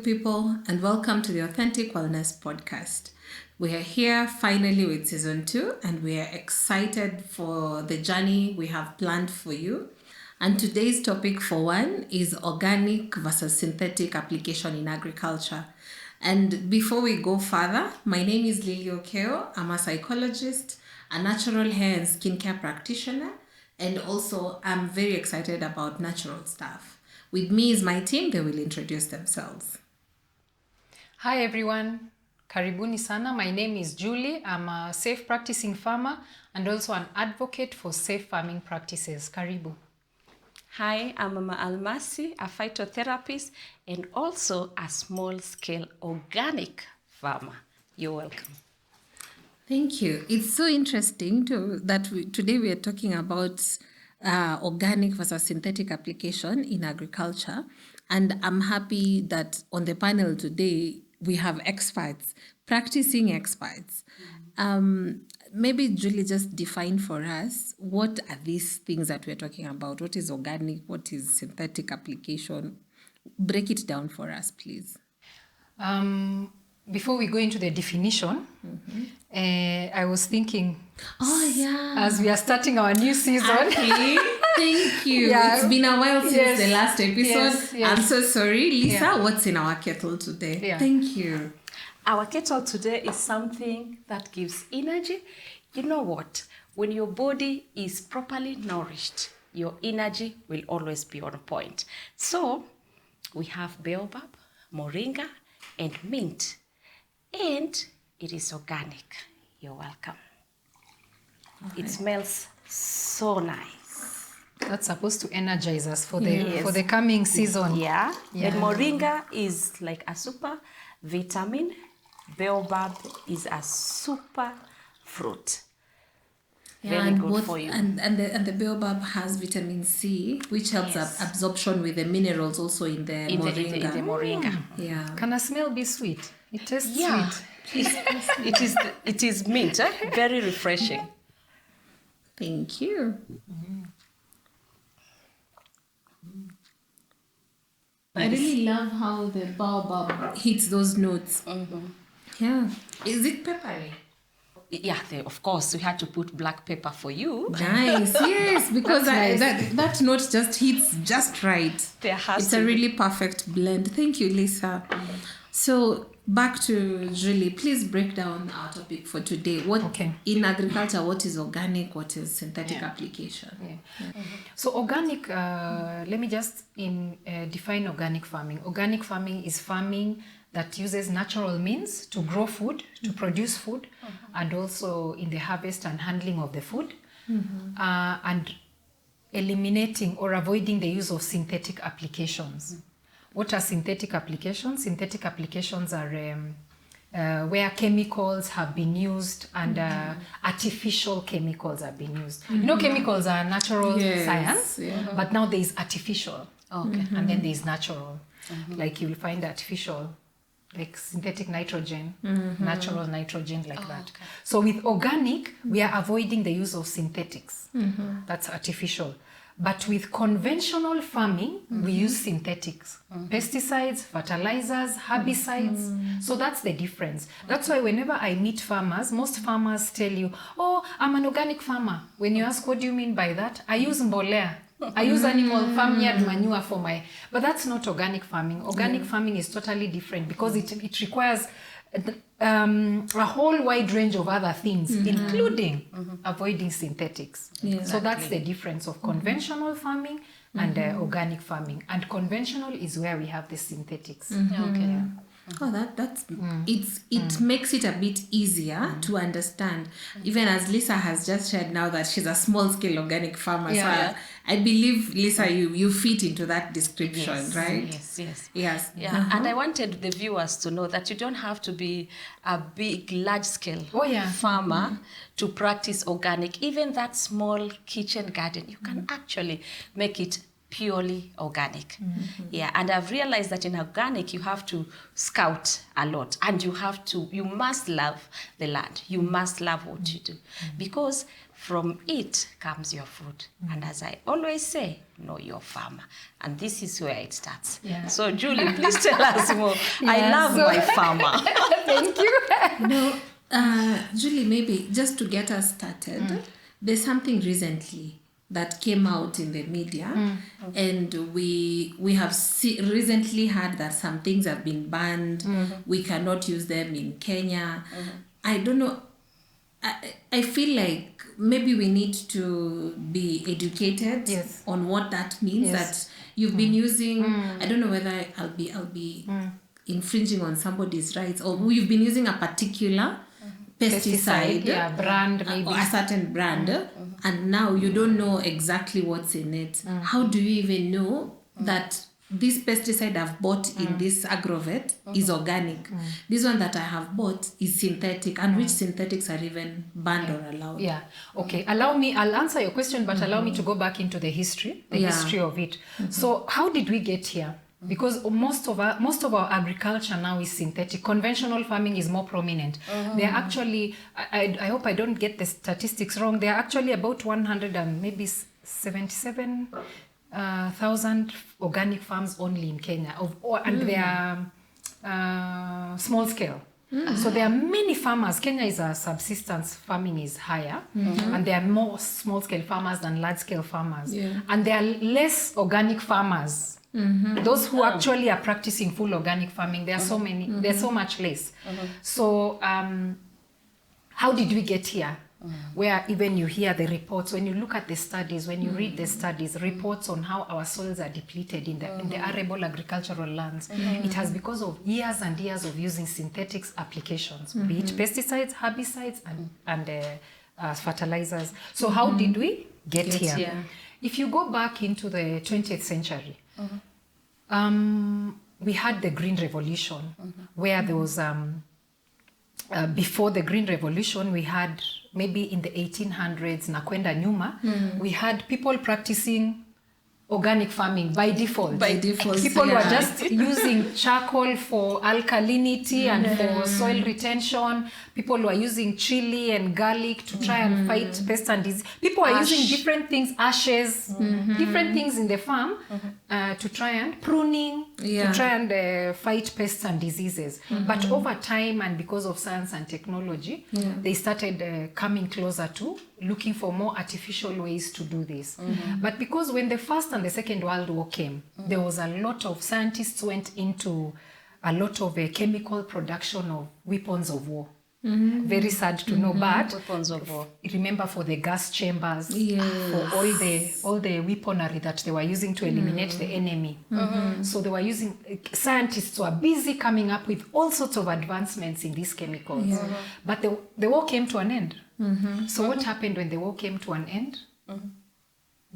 people, and welcome to the Authentic Wellness Podcast. We are here finally with season 2, and we are excited for the journey we have planned for you. And today's topic for one is organic versus synthetic application in agriculture. And before we go further, my name is Lily Okeo. I'm a psychologist, a natural hair and skincare practitioner, and also I'm very excited about natural stuff. With me is my team. They will introduce themselves. Hi everyone, karibuni sana. My name is Julie. I'm a safe practicing farmer and also an advocate for safe farming practices. Karibu. Hi, I'm Mama Almasi, a phytotherapist and also a small-scale organic farmer. You're welcome. Thank you. It's so interesting today we are talking about organic versus synthetic application in agriculture. And I'm happy that on the panel today, we have experts, practicing experts. Maybe Julie just define for us, what are these things that we're talking about? What is organic? What is synthetic application? Break it down for us, please. Before we go into the definition, I was thinking, as we are starting our new season. Okay. Thank you. Yeah. It's been a while since the last episode. Yes. I'm so sorry. Lisa, what's in our kettle today? Yeah. Thank you. Our kettle today is something that gives energy. You know what? When your body is properly nourished, your energy will always be on point. So, we have baobab, moringa, and mint. And it is organic. You're welcome. Okay. It smells so nice. That's supposed to energize us for the coming season. Yeah. And moringa is like a super vitamin. Baobab is a super fruit. Very good for you. And the baobab has vitamin C, which helps absorption with the minerals also in the moringa. In the moringa. Yeah. Can a smell be sweet? It tastes sweet. It is mint. Very refreshing. Thank you. I really love how the baobab hits those notes. Yeah. Is it peppery? Yeah, of course, we had to put black pepper for you. Nice, yes, because that note just hits just right. It's a really perfect blend. Thank you, Lisa. So back to Julie. Please break down our topic for today. In agriculture, what is organic? What is synthetic application? So organic, let me just define organic farming. Organic farming is farming that uses natural means to grow food, to produce food, and also in the harvest and handling of the food, and eliminating or avoiding the use of synthetic applications. What are synthetic applications? Synthetic applications are where chemicals have been used and artificial chemicals have been used. You know, chemicals are natural science, but now there is artificial, and then there is natural. Like you will find artificial, like synthetic nitrogen, natural nitrogen, like that. Okay. So with organic, we are avoiding the use of synthetics. That's artificial. But with conventional farming, we use synthetics. Pesticides, fertilizers, herbicides. So that's the difference. That's why whenever I meet farmers, most farmers tell you, oh, I'm an organic farmer. When you ask, what do you mean by that? I use mbolea. I use animal farmyard manure for but that's not organic farming. Organic farming is totally different because it requires a whole wide range of other things, including avoiding synthetics. So that's the difference of conventional farming and organic farming. And conventional is where we have the synthetics. Oh, it makes it a bit easier to understand. Even as Lisa has just shared now that she's a small-scale organic farmer. So I believe, Lisa, you fit into that description, right? Yes. Yeah. And I wanted the viewers to know that you don't have to be a big, large-scale farmer to practice organic. Even that small kitchen garden, you can actually make it purely organic. Yeah, and I've realized that in organic you have to scout a lot, and you must love the land. You must love what you do, because from it comes your food. And as I always say, know your farmer. And this is where it starts. Yeah. So Julie, please tell us more. I Yeah, love my farmer. Thank you. Julie, maybe just to get us started, there's something recently that came out in the media, and we have recently heard that some things have been banned. We cannot use them in Kenya. I don't know. I feel like maybe we need to be educated on what that means. That you've been using. I don't know whether I'll be infringing on somebody's rights, or you've been using a particular pesticide, brand, maybe or a certain brand, and now you don't know exactly what's in it. How do you even know that this pesticide I've bought in this agrovet is organic? This one that I have bought is synthetic, and which synthetics are even banned or allowed? Yeah. Okay. I'll answer your question, but allow me to go back into the history of it. So how did we get here? Because most of our agriculture now is synthetic. Conventional farming is more prominent. There are actually, I hope I don't get the statistics wrong, there are actually about 100 and maybe 77,000 organic farms only in Kenya, and they are small scale. So there are many farmers. Kenya is a subsistence farming is higher, and there are more small scale farmers than large scale farmers. And there are less organic farmers. Those who actually are practicing full organic farming, there are so many, there's so much less. So how did we get here? Where even you hear the reports, when you look at the studies, when you read the studies, reports on how our soils are depleted in the arable agricultural lands, it has because of years and years of using synthetics applications, be it pesticides, herbicides, and fertilizers. So how did we get here? If you go back into the 20th century, we had the Green Revolution, where there was, before the Green Revolution, we had maybe in the 1800s, na kwenda nyuma, we had people practicing organic farming by default. People were just using charcoal for alkalinity and for soil retention. People were using chili and garlic to try and fight pests and disease. People were using different things, ashes, different things in the farm to try and pruning, to try and fight pests and diseases. But over time, and because of science and technology, they started coming closer to looking for more artificial ways to do this. But because when the First and the Second World War came, there was a lot of scientists went into a lot of chemical production of weapons of war. Very sad to know, but Weapons of war. Remember, for the gas chambers, for all the weaponry that they were using to eliminate the enemy. So they were using, scientists were busy coming up with all sorts of advancements in these chemicals. But the war came to an end. So what happened when the war came to an end?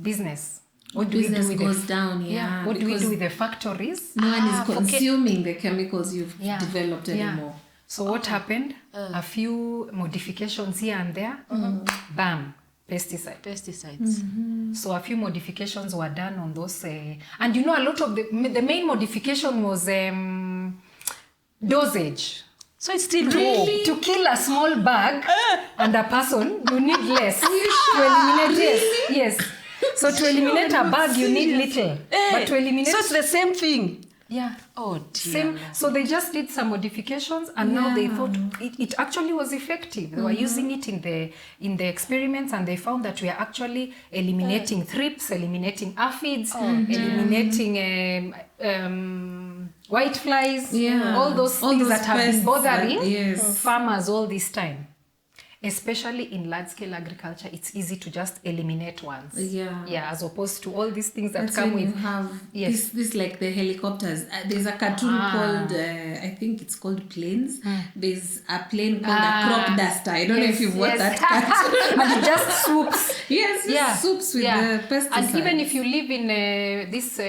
Business. What do Business we do with goes down, what do we do with the factories? No one is consuming the chemicals you've developed anymore. So what happened? A few modifications here and there. Bam, pesticides. So a few modifications were done on those. And you know, a lot of the main modification was dosage. So it's still Really? To kill a small bug and a person, you need less. To eliminate, yes. So to eliminate a bug, you need little. But to eliminate... So it's the same thing. Yeah. Oh, dear. Same. So they just did some modifications, and now they thought it actually was effective. They were using it in the experiments, and they found that we are actually eliminating thrips, eliminating aphids, eliminating white flies, all those things that have been bothering farmers all this time. Especially in large-scale agriculture, it's easy to just eliminate ones. As opposed to all these things that come with... You have this like the helicopters. There's a cartoon called, I think it's called Planes. There's a plane called a crop duster. I don't know if you've watched that cartoon. And it just swoops. Swoops with the pesticide. And even if you live in this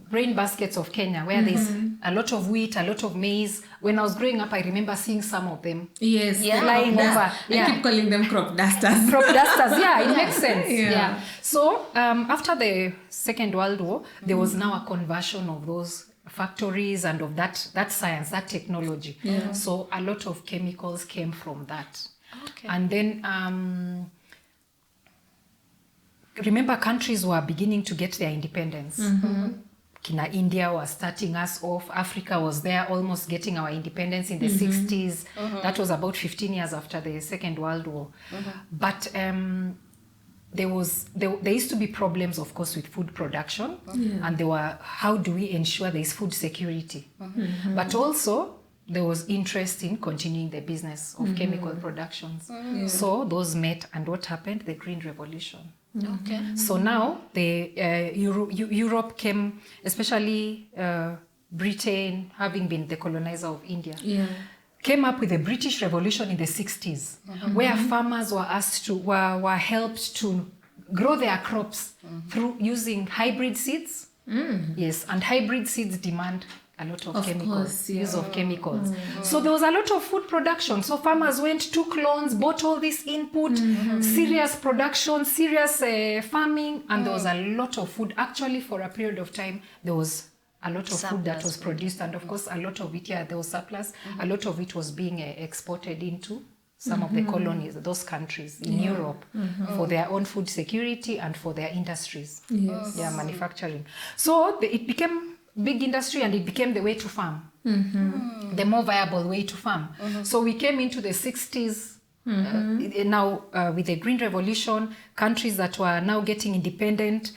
grain baskets of Kenya where there's a lot of wheat, a lot of maize. When I was growing up, I remember seeing some of them. Yes. Yeah. Flying over. I keep calling them crop dusters. Crop dusters, yeah, it makes sense. Yeah. Yeah. So after the Second World War, there was now a conversion of those factories and of that science, that technology. Yeah. So a lot of chemicals came from that. Okay. And then remember, countries were beginning to get their independence. Kina India was starting us off. Africa was there almost getting our independence in the 60s. That was about 15 years after the Second World War. But there used to be problems, of course, with food production. And there were, how do we ensure there is food security? But also, there was interest in continuing the business of chemical productions. So those met, and what happened? The Green Revolution. Okay. So now the Europe came, especially Britain, having been the colonizer of India, came up with the British Revolution in the 60s, where farmers were asked to were helped to grow their crops through using hybrid seeds. Yes, and hybrid seeds demand a lot of chemicals, course, yeah. use of chemicals. So there was a lot of food production. So farmers went, took loans, bought all this input, serious production, serious farming, and there was a lot of food. Actually, for a period of time, there was a lot of food that was produced, and of course, a lot of it, there was surplus. A lot of it was being exported into some of the colonies, those countries in Europe, for their own food security and for their industries, their manufacturing. So it became big industry, and it became the way to farm, the more viable way to farm. So we came into the 60s, now with the Green Revolution, countries that were now getting independent,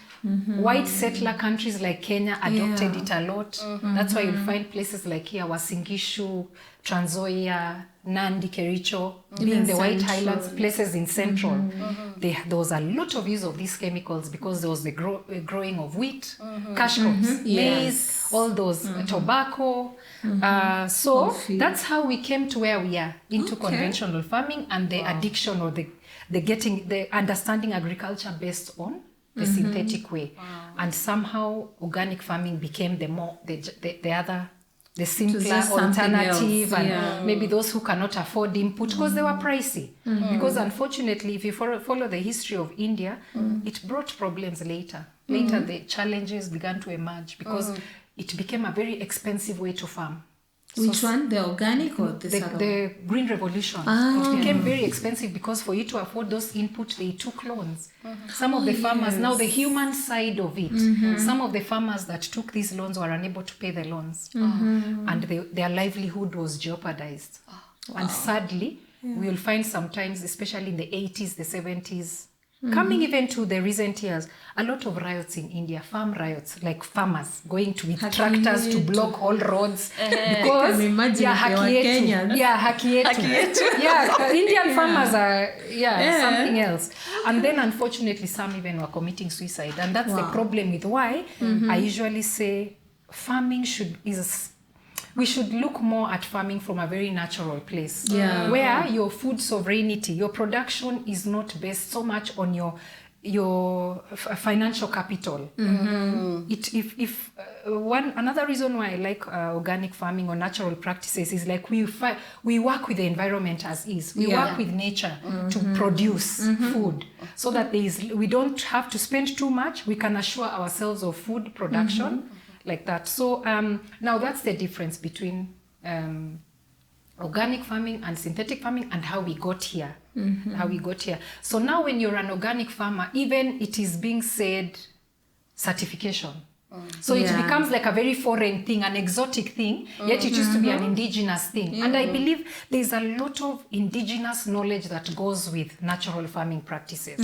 white settler countries like Kenya adopted it a lot. That's why you'll find places like here, Uasin Gishu, Trans Nzoia, Nandi, Kericho, being the White Highlands, places in Central. There was a lot of use of these chemicals because there was the growing of wheat, cash crops, maize, all those, tobacco. So that's how we came to where we are, into conventional farming and the addiction, or the understanding agriculture based on the synthetic way. And somehow organic farming became the simpler alternative, and maybe those who cannot afford input because they were pricey. Because unfortunately, if you follow the history of India, it brought problems later. Later, the challenges began to emerge because it became a very expensive way to farm. Which one? The organic or the Green Revolution? It became very expensive because for you to afford those inputs, they took loans. Some of the farmers, now the human side of it, some of the farmers that took these loans were unable to pay the loans. And their livelihood was jeopardized. And sadly, we will find sometimes, especially in the 80s, the 70s, coming even to the recent years, a lot of riots in India, farm riots, like farmers going with tractors to block all roads. Because, Kenyans. Indian farmers are, something else. And then unfortunately, some even were committing suicide. And that's the problem with why I usually say farming we should look more at farming from a very natural place, where your food sovereignty, your production is not based so much on your financial capital. Another reason why I like organic farming or natural practices is like we work with the environment as is. We work with nature to produce food, so that we don't have to spend too much. We can assure ourselves of food production. Like that. So now that's the difference between organic farming and synthetic farming, and how we got here. So now when you're an organic farmer, even it is being said certification. So it becomes like a very foreign thing, an exotic thing, yet it used to be an indigenous thing. And I believe there's a lot of indigenous knowledge that goes with natural farming practices.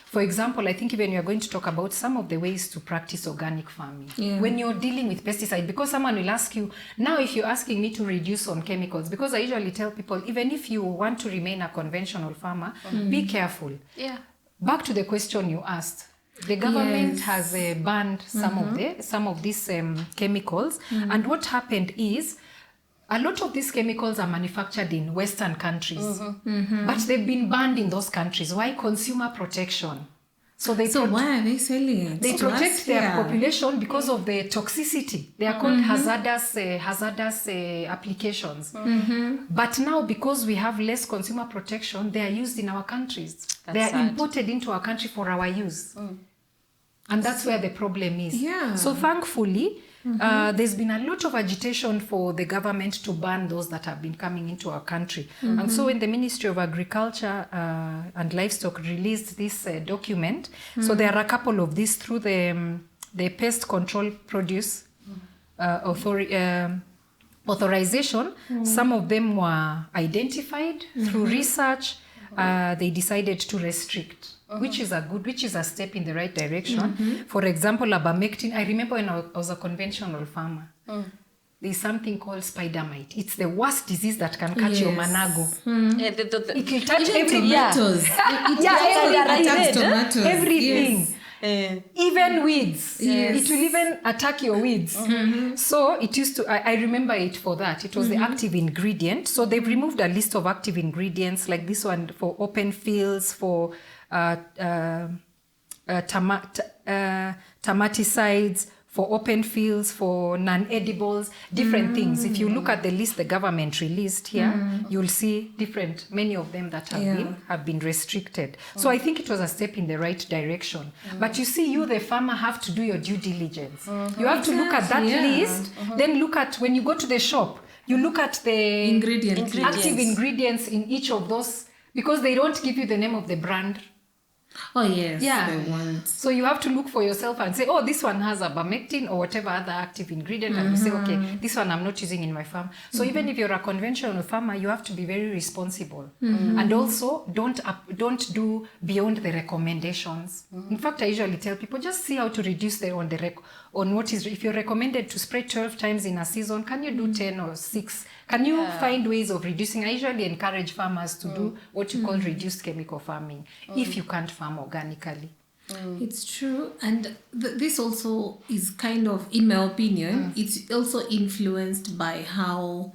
For example, I think even you're going to talk about some of the ways to practice organic farming. When you're dealing with pesticide, because someone will ask you, now if you're asking me to reduce on chemicals, because I usually tell people, even if you want to remain a conventional farmer, be careful. Back to the question you asked. The government has banned some of these chemicals. And what happened is, a lot of these chemicals are manufactured in Western countries, but they've been banned in those countries. Why? Consumer protection. So why are they selling it? they to protect us? their Yeah. population because of the toxicity. They are called hazardous applications. But now, because we have less consumer protection, they are used in our countries. They are sad. imported into our country for our use. And that's where the problem is. Yeah. So thankfully, there's been a lot of agitation for the government to ban those that have been coming into our country. And so when the Ministry of Agriculture and Livestock released this document, so there are a couple of these through the Pest Control Produce authorization. Some of them were identified through research. They decided to restrict. Which is a step in the right direction. For example, ivermectin. I remember when I was a conventional farmer, there's something called spider mite. It's the worst disease that can catch your manago. Yeah, It will touch Even every tomatoes. everything. Attacks tomatoes. Everything. Yes. Even weeds. Yes. It will even attack your weeds. So it used to, I remember it for that. It was the active ingredient. So they've removed a list of active ingredients like this one for open fields, for tomaticides, for open fields, for non-edibles, different things. If you look at the list the government released here, you'll see many of them that have been restricted. So I think it was a step in the right direction. But you see, you, the farmer, have to do your due diligence. You have to look at that list, then look at, when you go to the shop, you look at the active ingredients in each of those, because they don't give you the name of the brand. Oh, yes. Yeah. They want. So you have to look for yourself and say, oh, this one has ivermectin or whatever other active ingredient. And you say, okay, this one I'm not using in my farm. So even if you're a conventional farmer, you have to be very responsible. And also, don't do beyond the recommendations. In fact, I usually tell people, just see how to reduce on what is, if you're recommended to spray 12 times in a season, can you do 10 or 6? Can you find ways of reducing? I usually encourage farmers to do what you call reduced chemical farming, if you can't farm organically. It's true. And this also is kind of, in my opinion, it's also influenced by how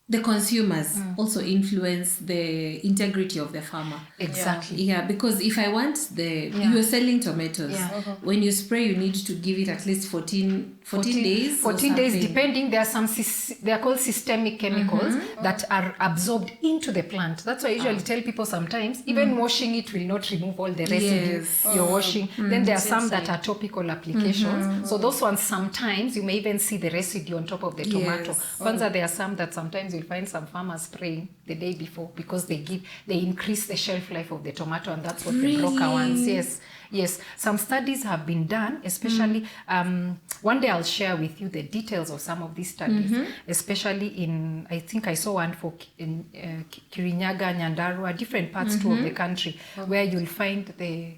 the consumers also influence the integrity of the farmer. Exactly. Yeah, because if I want you're selling tomatoes. Yeah. When you spray, you need to give it at least 14 days. 14 days, depending. There are they are called systemic chemicals that are absorbed into the plant. That's why I usually tell people sometimes, even washing it will not remove all the residue you're washing. Then there are some that are topical applications. So those ones, sometimes you may even see the residue on top of the tomato. Kwanza, there are some that sometimes you'll find some farmers spraying the day before because they increase the shelf life of the tomato, and that's what the broker wants. Yes, some studies have been done, especially one day I'll share with you the details of some of these studies, especially in, I think I saw one for in Kirinyaga, Nyandarua, different parts too of the country, where you'll find the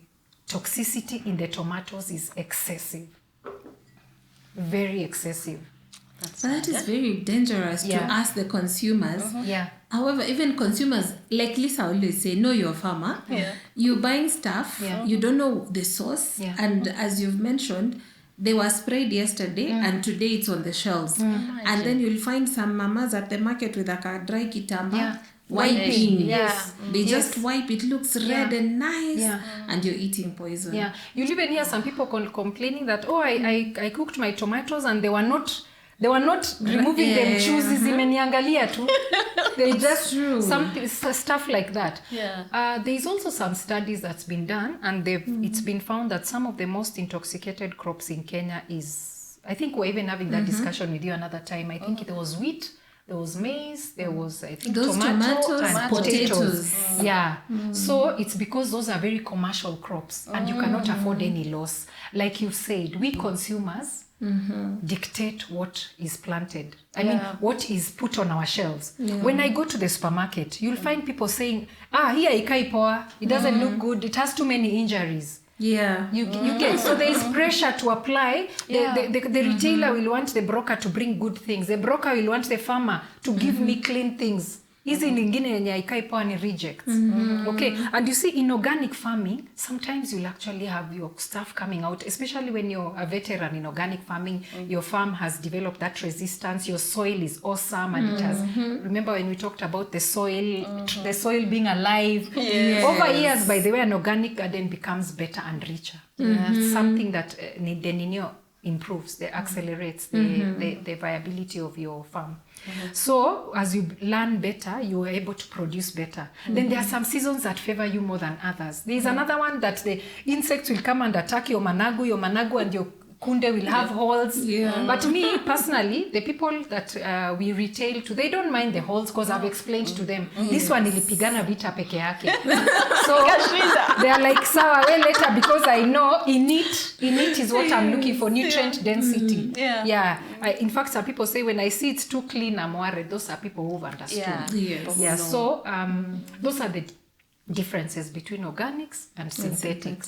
toxicity in the tomatoes is excessive, very excessive. But that is very dangerous to ask the consumers. However, even consumers, like Lisa always say, know your farmer. You're buying stuff, you don't know the source. And as you've mentioned, they were sprayed yesterday and today it's on the shelves. And then you'll find some mamas at the market with a dry kitamba. Wiping. They just wipe, it looks red and nice, and you're eating poison. You'll even hear some people complaining that, oh, I cooked my tomatoes and they were not removing them chuzi zimeniangalia tu. They just stuff like that. There's also some studies that's been done, and it's been found that some of the most intoxicated crops in Kenya is, I think we're even having that discussion with you another time. I think it was wheat, there was maize, there was, I think, tomatoes and potatoes. So it's because those are very commercial crops and you cannot afford any loss. Like you said, we consumers dictate what is planted. I mean, what is put on our shelves. When I go to the supermarket, you'll find people saying, here ikai poa, it doesn't look good, it has too many injuries. You get, so there is pressure to apply. The retailer will want the broker to bring good things. The broker will want the farmer to give me clean things. Hizi lingine yenye haikai poa ni rejects. Okay, and you see in organic farming, sometimes you'll actually have your stuff coming out, especially when you're a veteran in organic farming, your farm has developed that resistance, your soil is awesome, and it has, remember when we talked about the soil being alive? Yes. Over years, by the way, an organic garden becomes better and richer. It's something that the Nino improves, the accelerates the viability of your farm. So as you learn better, you are able to produce better. Then there are some seasons that favor you more than others. There's another one that the insects will come and attack your managu and your kunde will have holes. But me personally, the people that we retail to, they don't mind the holes because I've explained to them, this one ilipigana vita peke yake. So they are like, sawa we later, because I know in it is what I'm looking for, nutrient density. In fact, some people say when I see it's too clean, I'm worried. Those are people who've understood. So those are the differences between organics and synthetics.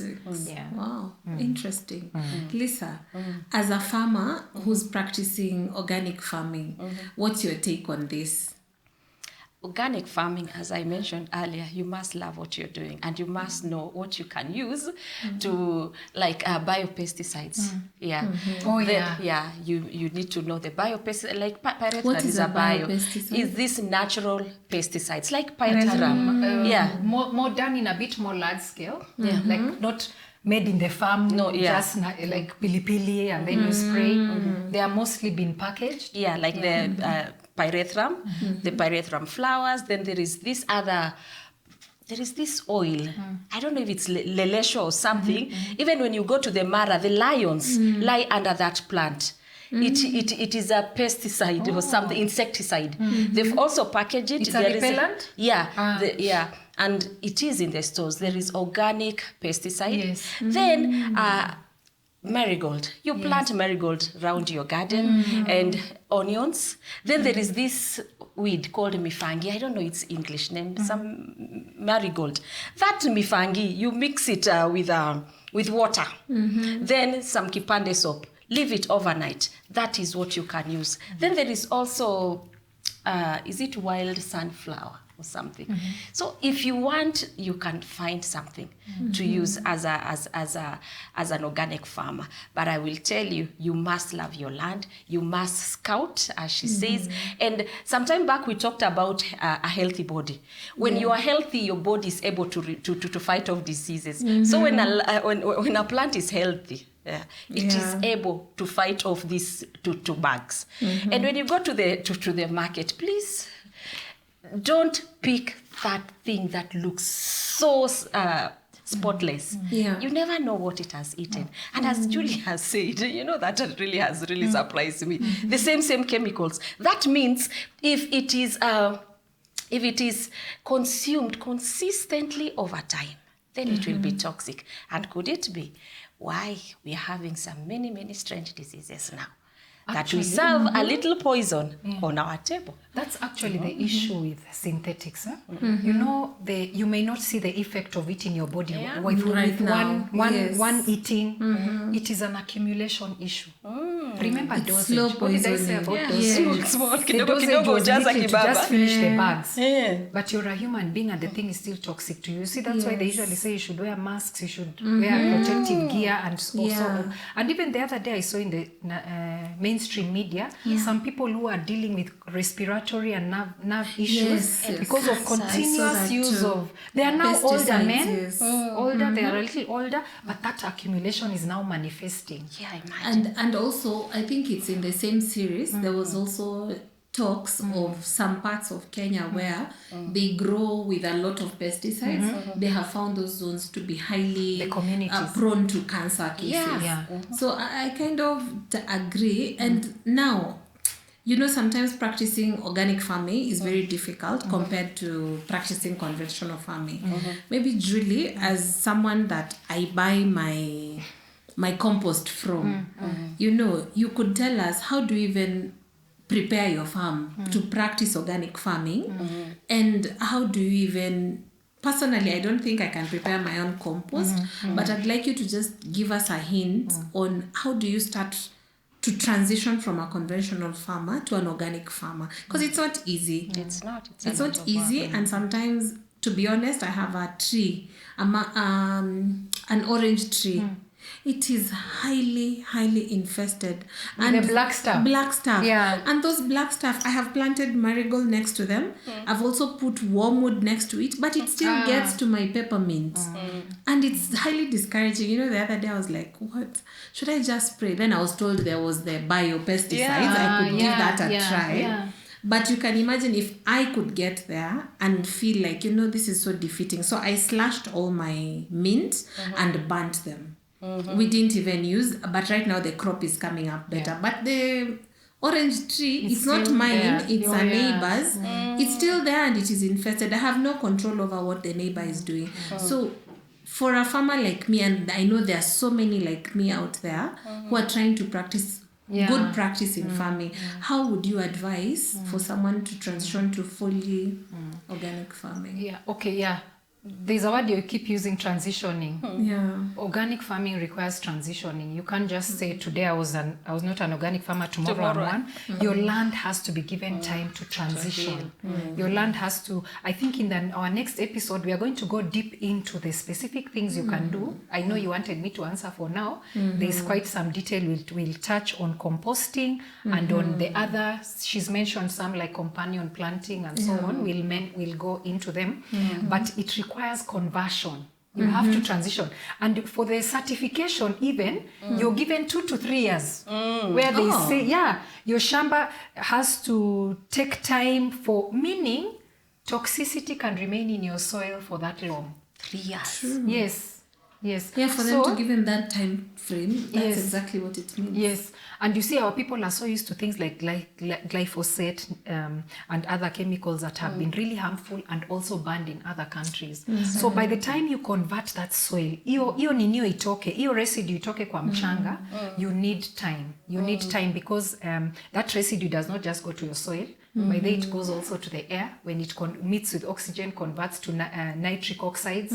Wow, interesting. Lisa, as a farmer who's practicing organic farming, what's your take on this? Organic farming, as I mentioned earlier, you must love what you're doing and you must know what you can use to, like biopesticides. You need to know the biopesticide, like pyrethrum is a biopesticide. Is this natural pesticides like pyrethrum? More done in a bit more large scale, like not made in the farm, just like pili and then you spray. They are mostly been packaged. Like the pyrethrum, the pyrethrum flowers. Then there is this oil. I don't know if it's lelesho or something. Even when you go to the Mara, the lions lie under that plant. It is a pesticide or something, insecticide. They've also packaged it. It's a repellent? And it is in the stores. There is organic pesticide. Then marigold. You plant marigold around your garden and onions. Then there is this weed called mifangi. I don't know its English name. Some marigold. That mifangi, you mix it with water. Then some kipande soap. Leave it overnight. That is what you can use. Then there is also, is it wild sunflower or something? So if you want, you can find something to use as an organic farmer. But I will tell you, you must love your land. You must scout, as she says. And sometime back we talked about a healthy body. When you are healthy, your body is able to fight off diseases. So when a plant is healthy, it is able to fight off these two bugs. And when you go to the market, please don't pick that thing that looks so spotless. You never know what it has eaten. And as Julie has said, that really has surprised me. The same chemicals. That means if it is consumed consistently over time, then it will be toxic. And could it be why we are having some many strange diseases now? That we serve a little poison on our table. That's actually the issue with synthetics. You may not see the effect of it in your body with one eating. It is an accumulation issue. Remember dosage. Slow what did I say about dosage? The dosage was literally to just finish the bags. But you're a human being and the thing is still toxic to you. See, that's why they usually say you should wear masks, you should wear protective gear, and also and even the other day I saw in the mainstream media some people who are dealing with respiratory and nerve issues because of continuous use of, they are now older men, they are a little older, but that accumulation is now manifesting. And also I think it's in the same series there was also talks of some parts of Kenya where they grow with a lot of pesticides. They have found those zones to be highly prone to cancer cases. So I kind of agree. And now, sometimes practicing organic farming is very difficult compared to practicing conventional farming. Maybe Julie, as someone that I buy my compost from, you could tell us, how do you even prepare your farm to practice organic farming? And how do you even, personally, I don't think I can prepare my own compost, but I'd like you to just give us a hint on how do you start to transition from a conventional farmer to an organic farmer, because it's not easy. It's not. It's not easy, and sometimes, to be honest, I have a tree, an orange tree. It is highly infested. And the black stuff. Yeah. And those black stuff, I have planted marigold next to them. I've also put wormwood next to it, but it still gets to my peppermint. And it's highly discouraging. You know, the other day I was like, what? Should I just spray? Then I was told there was the biopesticides. I could give that a try. Yeah. But you can imagine if I could get there and feel like, you know, this is so defeating. So I slashed all my mint and burnt them. We didn't even use, but right now the crop is coming up better. But the orange tree, it's not mine, it's a neighbor's. It's still there and it is infested. I have no control over what the neighbor is doing. So for a farmer like me, and I know there are so many like me out there who are trying to practice good practice in farming, how would you advise for someone to transition to fully organic farming? There's a word you keep using, transitioning. Organic farming requires transitioning. You can't just say today I was not an organic farmer, tomorrow I'm one. Your land has to be given time to transition. Your land has to, I think in our next episode we are going to go deep into the specific things you can do. I know you wanted me to answer for now. There's quite some detail. We'll touch on composting and on the other, she's mentioned some like companion planting and so on. We'll go into them. But it requires conversion. You have to transition. And for the certification even, you're given 2 to 3 years. Where they say, your shamba has to take time for, meaning toxicity can remain in your soil for that long. 3 years. True. Yes. Yeah, for them to give them that time frame, that's exactly what it means. Yes, and you see our people are so used to things like glyphosate and other chemicals that have been really harmful and also banned in other countries. So by the time you convert that soil, hiyo ninio itoke, hiyo residue itoke kwa mchanga, you need time. You need time because that residue does not just go to your soil. By the way, it goes also to the air. When it meets with oxygen, converts to nitric oxides,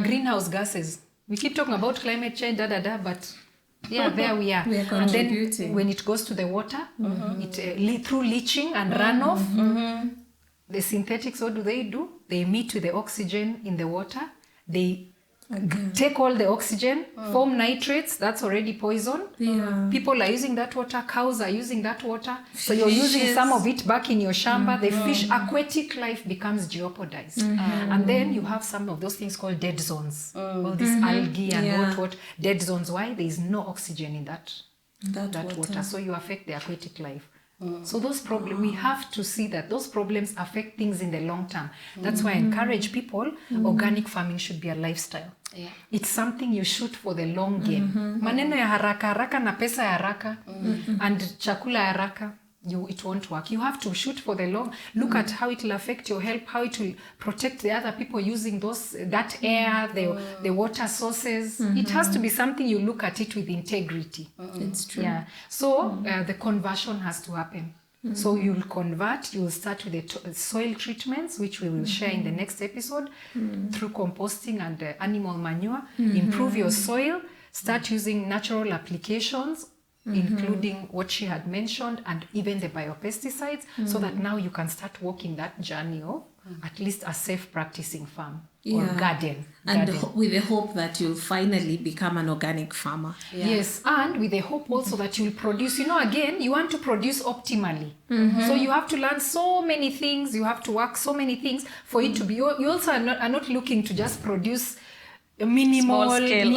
greenhouse gases. We keep talking about climate change, but there we are. And then when it goes to the water, it through leaching and runoff, the synthetics, what do? They meet with the oxygen in the water. They take all the oxygen, form nitrates, that's already poison. People are using that water, cows are using that water. So you're using some of it back in your shamba. The fish aquatic life becomes jeopardized. And then you have some of those things called dead zones. All this algae and what dead zones. Why? There is no oxygen in that water. So you affect the aquatic life. So those problems, we have to see that those problems affect things in the long term. That's why I encourage people, organic farming should be a lifestyle. It's something you shoot for the long game. Maneno ya haraka na pesa ya haraka and chakula ya haraka, it won't work. You have to shoot for the long. Look at how it will affect your health, how it will protect the other people using that air, the water sources. It has to be something you look at it with integrity. It's true. Yeah. So the conversion has to happen. So you'll convert, you'll start with the soil treatments, which we will share in the next episode, through composting and animal manure. Improve your soil, start using natural applications, including what she had mentioned, and even the biopesticides, so that now you can start walking that journey of at least a safe practicing farm or garden. And with the hope that you'll finally become an organic farmer. Yes, and with the hope also that you'll produce, again, you want to produce optimally. So you have to learn so many things, you have to work so many things for it to be, you also are not looking to just produce minimal, small scale.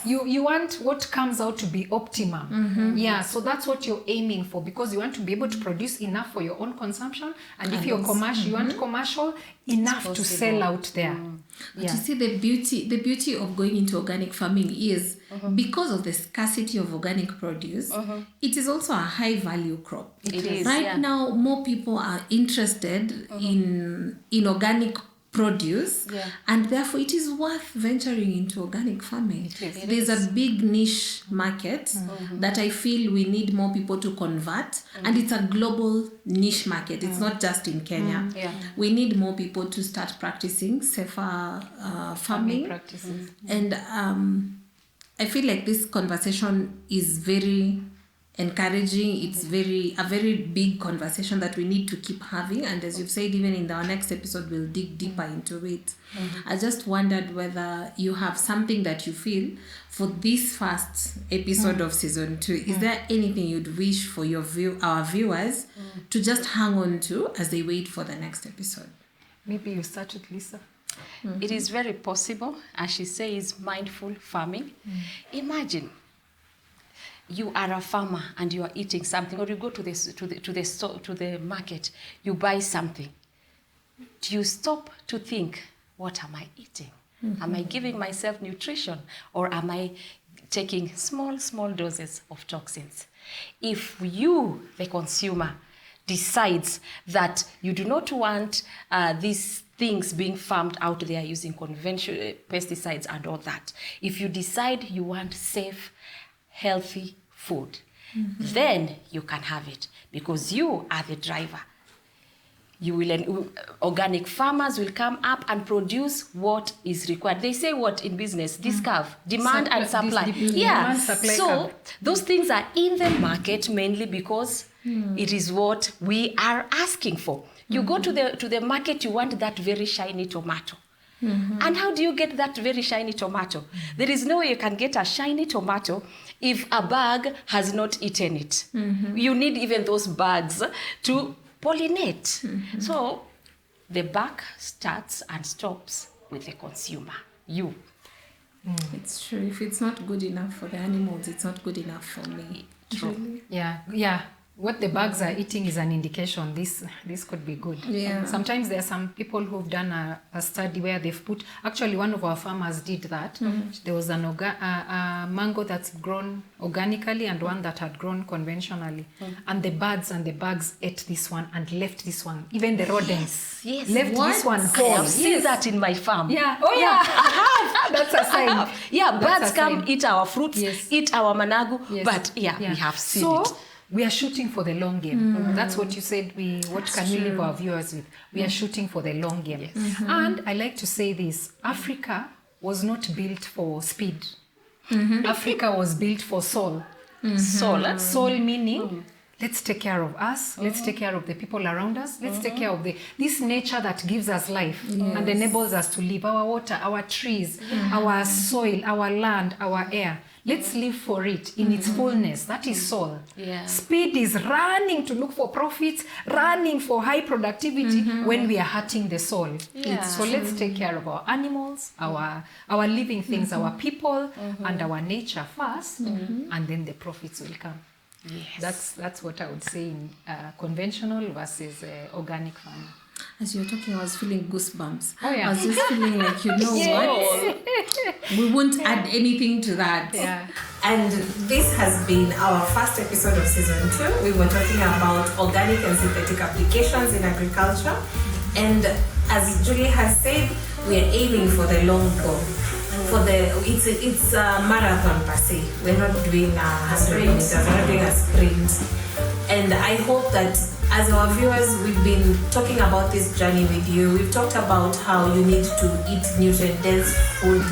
You want what comes out to be optimum. So that's what you're aiming for, because you want to be able to produce enough for your own consumption, and if you're commercial, you want commercial enough to sell out there. But you see, the beauty of going into organic farming is because of the scarcity of organic produce, it is also a high value crop. It is. Right now, more people are interested in organic produce, and therefore it is worth venturing into organic farming. There's a big niche market that I feel we need more people to convert, and it's a global niche market. It's not just in Kenya. We need more people to start practicing safer farming practices. And I feel like this conversation is very encouraging. It's a very big conversation that we need to keep having, and as you've said, even in our next episode we'll dig deeper into it. I just wondered whether you have something that you feel for this first episode of season 2. Is there anything you'd wish for our viewers to just hang on to as they wait for the next episode? Maybe you start with Lisa. It is very possible, as she says, mindful farming. Imagine you are a farmer and you are eating something, or you go to the market, you buy something. Do you stop to think, what am I eating? Am I giving myself nutrition, or am I taking small doses of toxins? If you, the consumer, decides that you do not want these things being farmed out there using conventional pesticides and all that, if you decide you want safe, healthy food, then you can have it, because you are the driver. You will, organic farmers will come up and produce what is required. They say what in business? This curve, demand and supply. Demand, supply So curve. those things are in the market mainly because it is what we are asking for. You go to the market, you want that very shiny tomato. And how do you get that very shiny tomato? There is no way you can get a shiny tomato if a bug has not eaten it. You need even those bugs to pollinate. So the buck starts and stops with the consumer, you. It's true. If it's not good enough for the animals, it's not good enough for me. True. Yeah. What the bugs are eating is an indication this could be good. Yeah. Sometimes there are some people who've done a study where they've put, actually one of our farmers did that. There was a mango that's grown organically and one that had grown conventionally. And the birds and the bugs ate this one and left this one. Even the rodents Yes. left this one I whole. have seen that in my farm. Yeah. Oh yeah. I have. That's a sign. I have. Yeah, That's birds a come sign. eat our fruits, Yes. eat our managu, Yes. but we have seen so, it. we are shooting for the long game. That's what you said. What can we leave our viewers with? We are shooting for the long game. Yes. And I like to say this: Africa was not built for speed. Africa was built for soul. Soul. Soul meaning, let's take care of us. Let's take care of the people around us. Let's take care of this nature that gives us life and enables us to live. Our water, our trees, our soil, our land, our air. Let's live for it in its fullness. That is soul. Yeah. Speed is running to look for profits, running for high productivity when we are hurting the soul. Yeah. So let's take care of our animals, our living things, our people, and our nature first, and then the profits will come. Yes. That's what I would say in conventional versus organic farming. As you're talking, I was feeling goosebumps. Oh, yeah. I was just feeling like, what? We won't add anything to that. Yeah. And this has been our first episode of season 2. We were talking about organic and synthetic applications in agriculture. And as Julie has said, we are aiming for the long goal. It's a marathon per se. We're not doing 100 meters, we're not doing a sprint. And I hope that as our viewers, we've been talking about this journey with you. We've talked about how you need to eat nutrient-dense food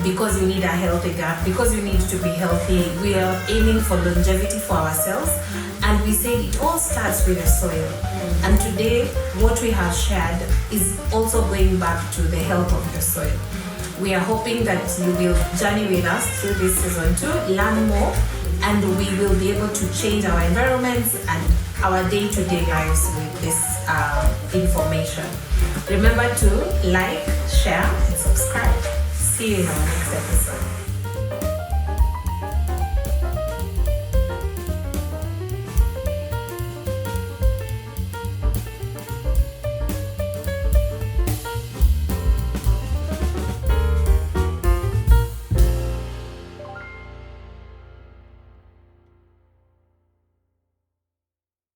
because you need a healthy gut, because you need to be healthy. We are aiming for longevity for ourselves. And we said it all starts with the soil. And today, what we have shared is also going back to the health of the soil. We are hoping that you will journey with us through this season 2, learn more, and we will be able to change our environments and our day-to-day lives with this information. Remember to like, share, and subscribe. See you in our next episode.